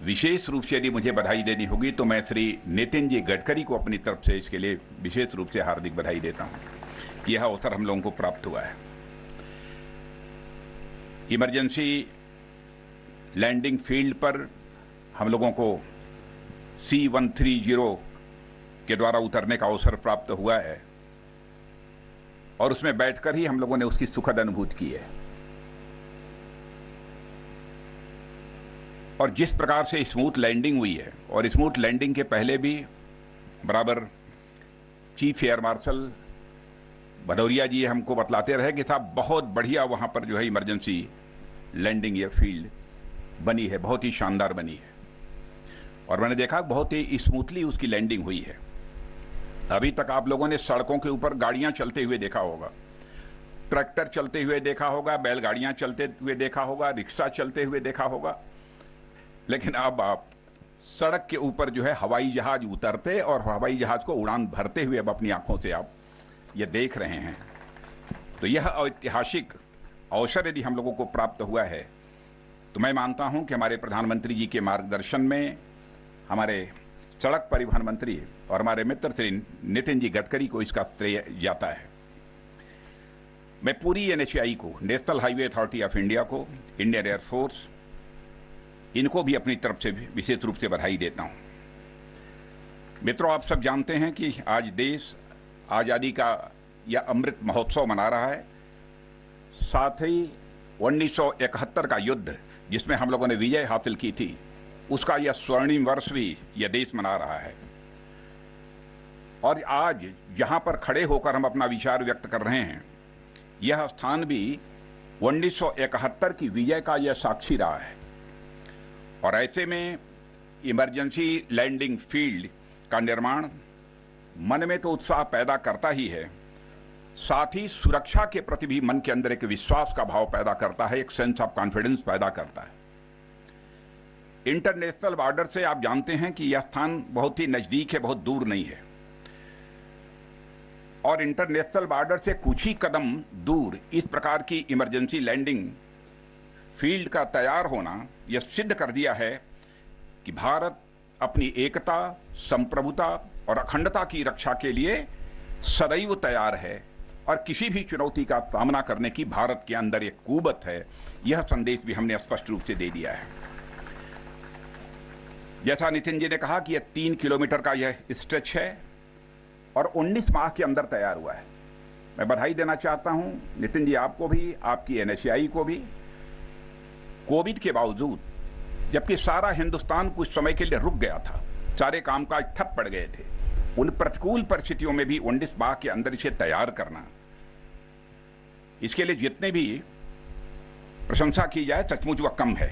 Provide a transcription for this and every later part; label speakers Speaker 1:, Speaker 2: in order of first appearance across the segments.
Speaker 1: विशेष रूप से यदि मुझे बधाई देनी होगी तो मैं श्री नितिन जी गडकरी को अपनी तरफ से इसके लिए विशेष रूप से हार्दिक बधाई देता हूं कि यह अवसर हम लोगों को प्राप्त हुआ है। इमरजेंसी लैंडिंग फील्ड पर हम लोगों को C-130 के द्वारा उतरने का अवसर प्राप्त हुआ है और उसमें बैठकर ही हम लोगों ने उसकी सुखद अनुभूति की है। और जिस प्रकार से स्मूथ लैंडिंग हुई है, और स्मूथ लैंडिंग के पहले भी बराबर चीफ एयर मार्शल भदौरिया जी हमको बतलाते रहे कि साहब बहुत बढ़िया वहां पर जो है इमरजेंसी लैंडिंग या फील्ड बनी है, बहुत ही शानदार बनी है। और मैंने देखा बहुत ही स्मूथली उसकी लैंडिंग हुई है। अभी तक आप लोगों ने सड़कों के ऊपर गाड़ियां चलते हुए देखा होगा, ट्रैक्टर चलते हुए देखा होगा, बैलगाड़ियां चलते हुए देखा होगा, रिक्शा चलते हुए देखा होगा, लेकिन अब आप सड़क के ऊपर जो है हवाई जहाज उतरते और हवाई जहाज को उड़ान भरते हुए अब अपनी आंखों से आप ये देख रहे हैं। तो यह ऐतिहासिक अवसर यदि हम लोगों को प्राप्त हुआ है तो मैं मानता हूं कि हमारे प्रधानमंत्री जी के मार्गदर्शन में हमारे सड़क परिवहन मंत्री और हमारे मित्र श्री नितिन जी गडकरी को इसका श्रेय जाता है। मैं पूरी NHAI को, national Highway Authority of India को, इंडियन एयरफोर्स, इनको भी अपनी तरफ से विशेष रूप से बधाई देता हूं। मित्रों, आप सब जानते हैं कि आज देश आजादी का यह अमृत महोत्सव मना रहा है। साथ ही 1971 का युद्ध जिसमें हम लोगों ने विजय हासिल की थी, उसका यह स्वर्णिम वर्ष भी यह देश मना रहा है। और आज जहां पर खड़े होकर हम अपना विचार व्यक्त कर रहे हैं, यह स्थान भी 1971 की विजय का यह साक्षी रहा है। और ऐसे में इमरजेंसी लैंडिंग फील्ड का निर्माण मन में तो उत्साह पैदा करता ही है, साथ ही सुरक्षा के प्रति भी मन के अंदर एक विश्वास का भाव पैदा करता है, एक सेंस ऑफ कॉन्फिडेंस पैदा करता है। इंटरनेशनल बॉर्डर से आप जानते हैं कि यह स्थान बहुत ही नजदीक है, बहुत दूर नहीं है। और इंटरनेशनल बॉर्डर से कुछ ही कदम दूर इस प्रकार की इमरजेंसी लैंडिंग फील्ड का तैयार होना यह सिद्ध कर दिया है कि भारत अपनी एकता, संप्रभुता और अखंडता की रक्षा के लिए सदैव तैयार है और किसी भी चुनौती का सामना करने की भारत के अंदर एक कुवत है। यह संदेश भी हमने स्पष्ट रूप से दे दिया है। जैसा नितिन जी ने कहा कि यह 3 किलोमीटर का यह स्ट्रेच है और 19 माह के अंदर तैयार हुआ है। मैं बधाई देना चाहता हूं नितिन जी, आपको भी, आपकी NHAI को भी। कोविड के बावजूद, जबकि सारा हिंदुस्तान कुछ समय के लिए रुक गया था, सारे कामकाज ठप पड़ गए थे, उन प्रतिकूल परिस्थितियों में भी 19 माह के अंदर इसे तैयार करना, इसके लिए जितने भी प्रशंसा की जाए सचमुच वह कम है।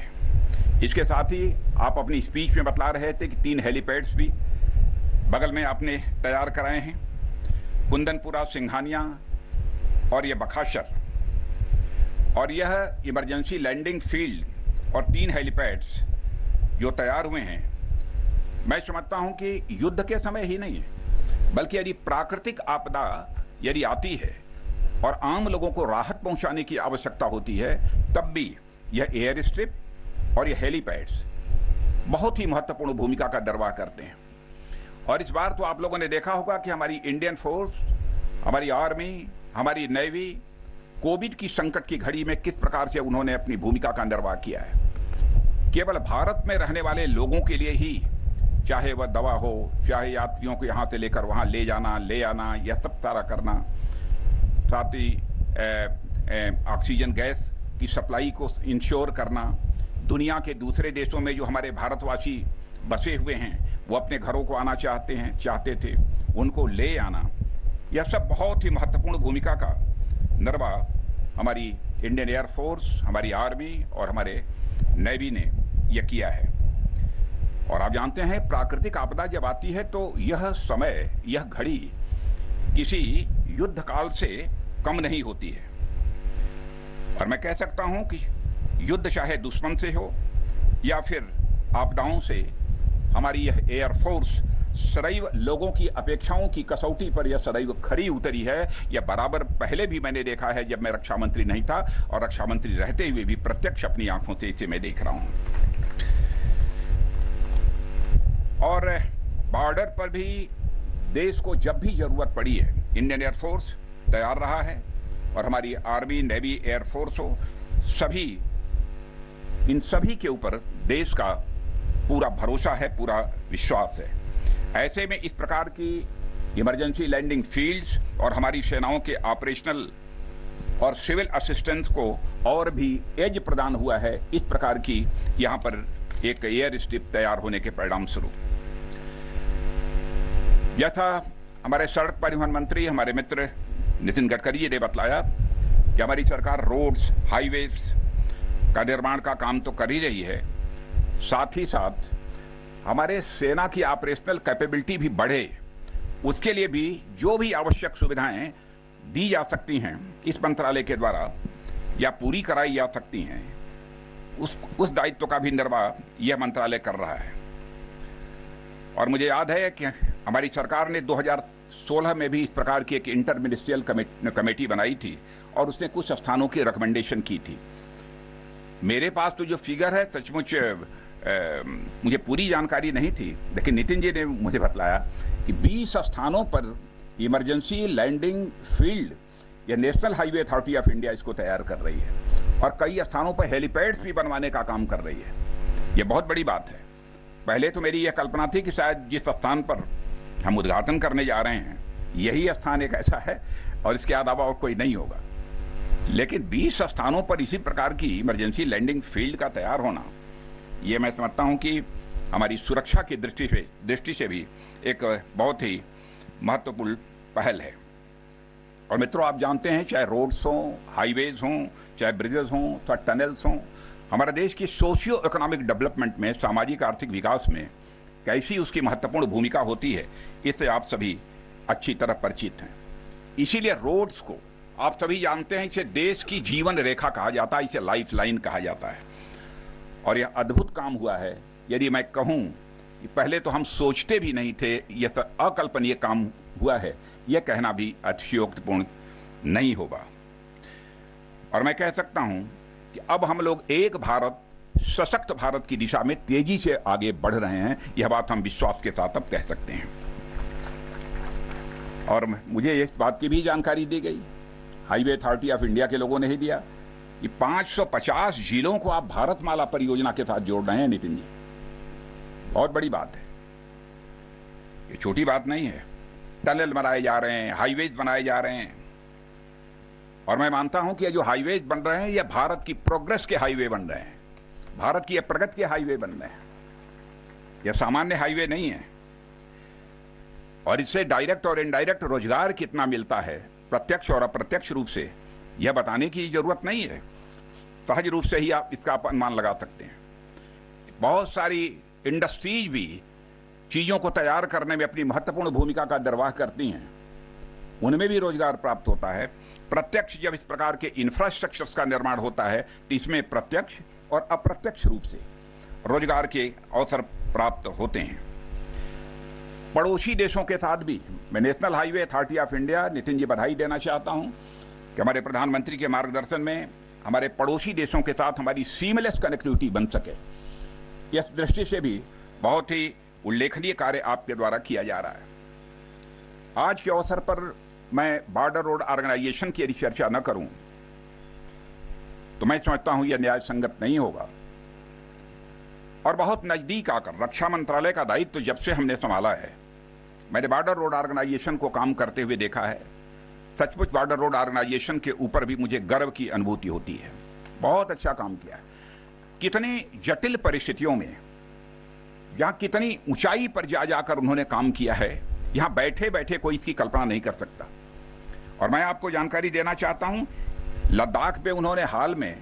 Speaker 1: इसके साथ ही आप अपनी स्पीच में बतला रहे थे कि 3 हेलीपैड्स भी बगल में आपने तैयार कराए हैं, कुंदनपुरा, सिंघानिया और यह बखाशर। और यह इमरजेंसी लैंडिंग फील्ड और 3 हेलीपैड्स जो तैयार हुए हैं, मैं समझता हूं कि युद्ध के समय ही नहीं है, बल्कि यदि प्राकृतिक आपदा यदि आती है और आम लोगों को राहत पहुंचाने की आवश्यकता होती है, तब भी यह एयर स्ट्रिप और यह हेलीपैड्स बहुत ही महत्वपूर्ण भूमिका का निर्वाह करते हैं। और इस बार तो आप लोगों ने देखा होगा कि हमारी इंडियन फोर्स, हमारी आर्मी, हमारी नेवी कोविड की संकट की घड़ी में किस प्रकार से उन्होंने अपनी भूमिका का निर्वाह किया है। केवल भारत में रहने वाले लोगों के लिए ही, चाहे वह दवा हो, चाहे यात्रियों को यहां से लेकर वहां ले जाना, ले आना, यह सब सारा करना, साथ ही ऑक्सीजन गैस की सप्लाई को इंश्योर करना, दुनिया के दूसरे देशों में जो हमारे भारतवासी बसे हुए हैं वो अपने घरों को आना चाहते थे, उनको ले आना, यह सब बहुत ही महत्वपूर्ण भूमिका का निर्वाह हमारी इंडियन एयरफोर्स, हमारी आर्मी और हमारे नेवी ने यह किया है। और आप जानते हैं प्राकृतिक आपदा जब आती है तो यह समय, यह घड़ी किसी युद्ध काल से कम नहीं होती है। और मैं कह सकता हूं कि युद्ध चाहे दुश्मन से हो या फिर आपदाओं से, हमारी यह एयरफोर्स सदैव लोगों की अपेक्षाओं की कसौटी पर यह सदैव खरी उतरी है। यह बराबर पहले भी मैंने देखा है जब मैं रक्षा मंत्री नहीं था, और रक्षा मंत्री रहते हुए भी प्रत्यक्ष अपनी आंखों से इसे मैं देख रहा हूं। और बॉर्डर पर भी देश को जब भी जरूरत पड़ी है इंडियन एयरफोर्स तैयार रहा है, और हमारी आर्मी, नेवी, एयरफोर्स हो, सभी, इन सभी के ऊपर देश का पूरा भरोसा है, पूरा विश्वास है। ऐसे में इस प्रकार की इमरजेंसी लैंडिंग फील्ड्स और हमारी सेनाओं के ऑपरेशनल और सिविल असिस्टेंस को और भी एज प्रदान हुआ है, इस प्रकार की यहां पर एक एयर स्ट्रिप तैयार होने के परिणाम स्वरूप। जैसा हमारे सड़क परिवहन मंत्री, हमारे मित्र नितिन गडकरी जी ने बतलाया कि हमारी सरकार रोड्स, हाईवेज का निर्माण का काम तो कर ही रही है, साथ ही साथ हमारे सेना की ऑपरेशनल कैपेबिलिटी भी बढ़े, उसके लिए भी जो भी आवश्यक सुविधाएं दी जा सकती हैं इस मंत्रालय के द्वारा या पूरी कराई जा सकती हैं, उस दायित्व का भी निर्वाह यह मंत्रालय कर रहा है। और मुझे याद है कि हमारी सरकार ने 2016 में भी इस प्रकार की एक इंटर मिनिस्ट्रियल कमेटी बनाई थी और उसने कुछ स्थानों की रिकमेंडेशन की थी। मेरे पास तो जो फिगर है सचमुच मुझे पूरी जानकारी नहीं थी, लेकिन नितिन जी ने मुझे बतलाया कि 20 स्थानों पर इमरजेंसी लैंडिंग फील्ड या national Highway Authority of India इसको तैयार कर रही है, और कई स्थानों पर हेलीपैड्स भी बनवाने का काम कर रही है। यह बहुत बड़ी बात है। पहले तो मेरी यह कल्पना थी कि शायद जिस स्थान पर हम उद्घाटन करने जा रहे हैं यही स्थान एक ऐसा है और इसके अलावा और कोई नहीं होगा, लेकिन 20 स्थानों पर इसी प्रकार की इमरजेंसी लैंडिंग फील्ड का तैयार होना, यह मैं समझता हूं कि हमारी सुरक्षा की दृष्टि से भी एक बहुत ही महत्वपूर्ण पहल है। और मित्रों, आप जानते हैं, चाहे रोड्स हों, हाईवेज हों, चाहे ब्रिजेस हों, चाहे टनल्स हों, हमारे देश की सोशियो इकोनॉमिक डेवलपमेंट में, सामाजिक आर्थिक विकास में कैसी उसकी महत्वपूर्ण भूमिका होती है, इससे आप सभी अच्छी तरह परिचित हैं। इसीलिए रोड्स को आप सभी जानते हैं, इसे देश की जीवन रेखा कहा जाता है, इसे लाइफ लाइन कहा जाता है। और यह अद्भुत काम हुआ है। यदि मैं कहूं कि पहले तो हम सोचते भी नहीं थे, यह तो अकल्पनीय काम हुआ है, यह कहना भी अतिशयोक्तिपूर्ण नहीं होगा। और मैं कह सकता हूं कि अब हम लोग एक भारत, सशक्त भारत की दिशा में तेजी से आगे बढ़ रहे हैं, यह बात हम विश्वास के साथ अब कह सकते हैं। और मुझे इस बात की भी जानकारी दी गई, हाईवे अथॉरिटी ऑफ इंडिया के लोगों ने ही दिया, कि 550 जिलों को आप भारतमाला परियोजना के साथ जोड़ रहे हैं नितिन जी। बहुत बड़ी बात है, ये छोटी बात नहीं है। टनल बनाए जा रहे हैं, हाईवेज बनाए जा रहे हैं, और मैं मानता हूं कि ये जो हाईवेज बन रहे हैं, ये भारत की प्रोग्रेस के हाईवे बन रहे हैं, भारत की प्रगति के हाईवे बन रहे हैं। यह सामान्य हाईवे नहीं है। और इससे डायरेक्ट और इनडायरेक्ट रोजगार कितना मिलता है, प्रत्यक्ष और अप्रत्यक्ष रूप से, यह बताने की जरूरत नहीं है। सहज रूप से ही आप इसका अनुमान लगा सकते हैं। बहुत सारी इंडस्ट्रीज भी चीजों को तैयार करने में अपनी महत्वपूर्ण भूमिका का निर्वाह करती हैं, उनमें भी रोजगार प्राप्त होता है। प्रत्यक्ष जब इस प्रकार के इंफ्रास्ट्रक्चर्स का निर्माण होता है तो इसमें प्रत्यक्ष और अप्रत्यक्ष रूप से रोजगार के अवसर प्राप्त होते हैं। पड़ोसी देशों के साथ भी मैं National Highway Authority of India, Nitin ji, बधाई देना चाहता हूं कि हमारे प्रधानमंत्री के मार्गदर्शन में हमारे पड़ोसी देशों के साथ हमारी सीमलेस कनेक्टिविटी बन सके, इस दृष्टि से भी बहुत ही उल्लेखनीय कार्य आपके द्वारा किया जा रहा है। आज के अवसर पर मैं बॉर्डर रोड ऑर्गेनाइजेशन की यदि चर्चा न करूं तो मैं समझता हूं यह न्याय संगत नहीं होगा। और बहुत नजदीक आकर रक्षा मंत्रालय का दायित्व जब से हमने संभाला है, मैंने बॉर्डर रोड ऑर्गेनाइजेशन को काम करते हुए देखा है। सचमुच बॉर्डर रोड ऑर्गेनाइजेशन के ऊपर भी मुझे गर्व की अनुभूति होती है। बहुत अच्छा काम किया है। कितनी जटिल परिस्थितियों में, जहां कितनी ऊंचाई पर जा जाकर उन्होंने काम किया है, यहां बैठे बैठे कोई इसकी कल्पना नहीं कर सकता। और मैं आपको जानकारी देना चाहता हूं, लद्दाख में उन्होंने हाल में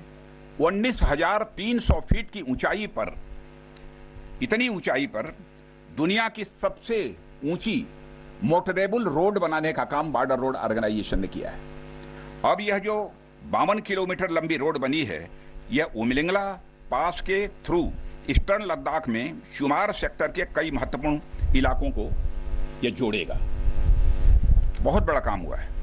Speaker 1: 19,300 फीट की ऊंचाई पर, इतनी ऊंचाई पर दुनिया की सबसे ऊंची मोटरेबल रोड बनाने का काम बॉर्डर रोड ऑर्गेनाइजेशन ने किया है। अब यह जो 52 किलोमीटर लंबी रोड बनी है, यह उमलिंगला पास के थ्रू ईस्टर्न लद्दाख में शुमार सेक्टर के कई महत्वपूर्ण इलाकों को यह जोड़ेगा। बहुत बड़ा काम हुआ है।